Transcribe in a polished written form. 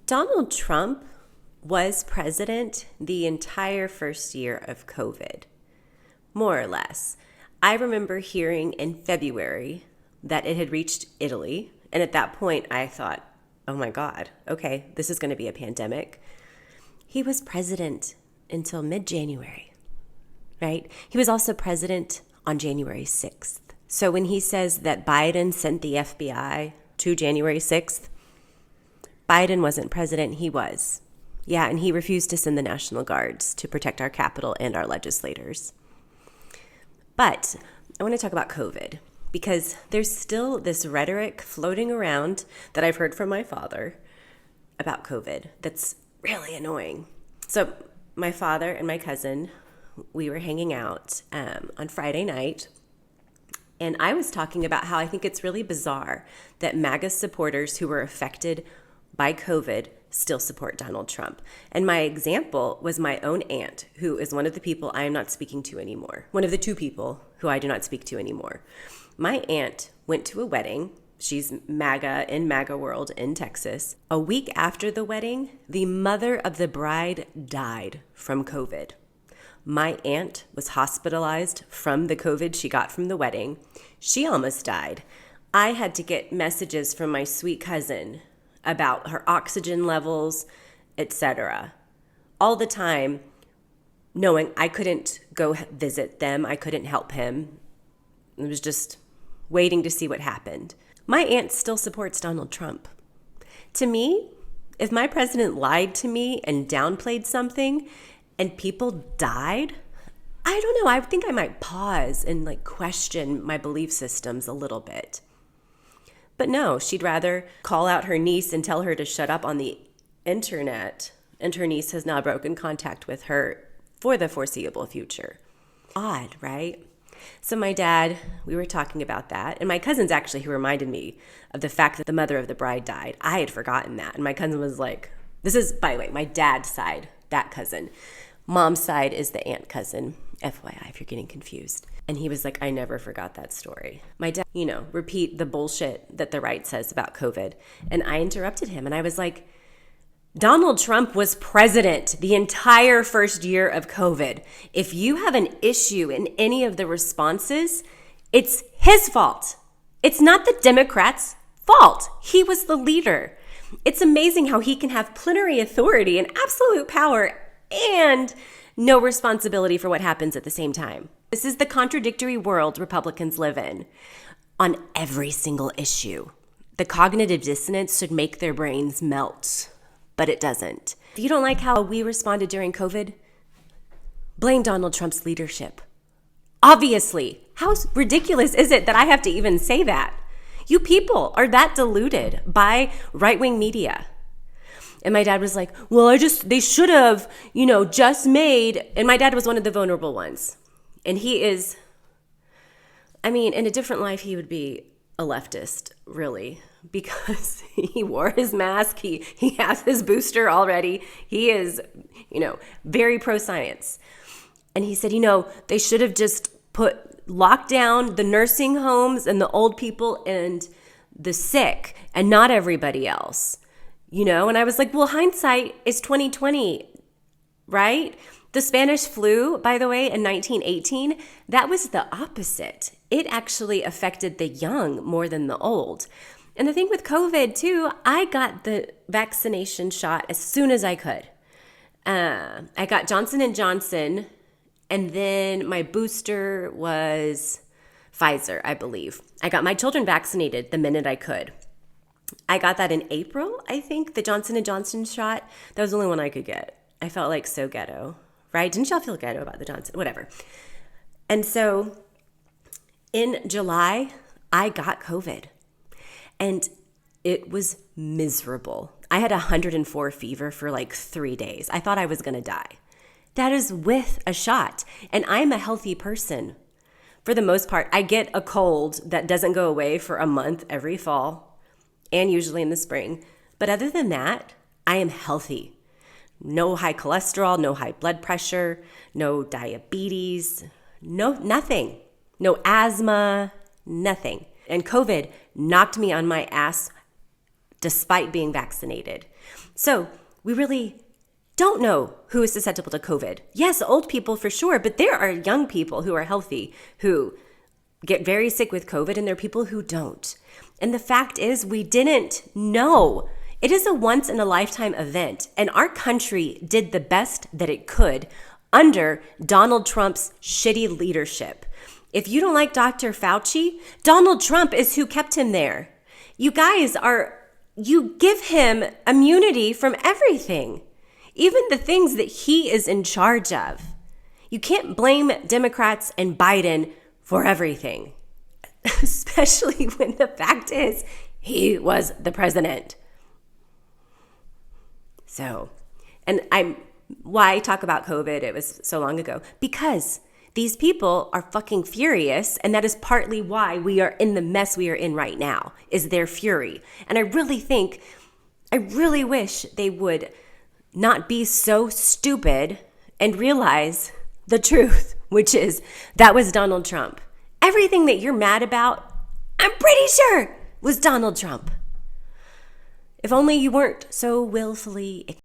Donald Trump was president the entire first year of COVID, more or less. I remember hearing in February that it had reached Italy. And at that point, I thought, oh my God, okay, this is going to be a pandemic. He was president until mid-January, right? He was also president on January 6th. So when he says that Biden sent the FBI to January 6th, Biden wasn't president, he was. Yeah, and he refused to send the National Guards to protect our Capitol and our legislators. But I want to talk about COVID because there's still this rhetoric floating around that I've heard from my father about COVID that's really annoying. So my father and my cousin, we were hanging out on Friday night, and I was talking about how I think it's really bizarre that MAGA supporters who were affected by COVID still support Donald Trump. And my example was my own aunt, who is one of the people I am not speaking to anymore. One of the two people who I do not speak to anymore. My aunt went to a wedding. She's MAGA in MAGA world in Texas. A week after the wedding, the mother of the bride died from COVID. My aunt was hospitalized from the COVID she got from the wedding. She almost died. I had to get messages from my sweet cousin about her oxygen levels, etc. All the time, knowing I couldn't go visit them, I couldn't help him. It was just waiting to see what happened. My aunt still supports Donald Trump. To me, if my president lied to me and downplayed something and people died, I don't know, I think I might pause and question my belief systems a little bit. But no, she'd rather call out her niece and tell her to shut up on the internet. And her niece has now broken contact with her for the foreseeable future. Odd, right? So my dad, we were talking about that. And my cousin's actually who reminded me of the fact that the mother of the bride died. I had forgotten that. And my cousin was like, this is, by the way, my dad's side, that cousin. Mom's side is the aunt cousin. FYI, if you're getting confused. And he was like, I never forgot that story. My dad, repeat the bullshit that the right says about COVID. And I interrupted him and I was like, Donald Trump was president the entire first year of COVID. If you have an issue in any of the responses, it's his fault. It's not the Democrats' fault. He was the leader. It's amazing how he can have plenary authority and absolute power and no responsibility for what happens at the same time. This is the contradictory world Republicans live in on every single issue. The cognitive dissonance should make their brains melt, but it doesn't. If you don't like how we responded during COVID, blame Donald Trump's leadership. Obviously, how ridiculous is it that I have to even say that? You people are that deluded by right-wing media. And my dad was like, well, they should have, just made, and my dad was one of the vulnerable ones. And he is, in a different life, he would be a leftist, really, because he wore his mask. He has his booster already. He is, very pro-science. And he said, they should have just locked down the nursing homes and the old people and the sick and not everybody else. And I was like, well, hindsight is 2020, right? The Spanish flu, by the way, in 1918, that was the opposite. It actually affected the young more than the old. And the thing with COVID, too, I got the vaccination shot as soon as I could. I got Johnson & Johnson, and then my booster was Pfizer, I believe. I got my children vaccinated the minute I could. I got that in April, I think, the Johnson & Johnson shot. That was the only one I could get. I felt like so ghetto, right? Didn't y'all feel ghetto about the Johnson? Whatever. And so in July, I got COVID. And it was miserable. I had 104 fever for 3 days. I thought I was going to die. That is with a shot. And I'm a healthy person. For the most part, I get a cold that doesn't go away for a month every fall. And usually in the spring. But other than that, I am healthy. No high cholesterol, no high blood pressure, no diabetes, nothing. No asthma, nothing. And COVID knocked me on my ass despite being vaccinated. So we really don't know who is susceptible to COVID. Yes, old people for sure, but there are young people who are healthy who get very sick with COVID, and there are people who don't. And the fact is, we didn't know. It is a once in a lifetime event, and our country did the best that it could under Donald Trump's shitty leadership. If you don't like Dr. Fauci, Donald Trump is who kept him there. You give him immunity from everything, even the things that he is in charge of. You can't blame Democrats and Biden for everything, especially when the fact is he was the president. So, why I talk about COVID, it was so long ago, because these people are fucking furious, and that is partly why we are in the mess we are in right now, is their fury. And I really wish they would not be so stupid and realize the truth, which is that was Donald Trump. Everything that you're mad about, I'm pretty sure was Donald Trump. If only you weren't so willfully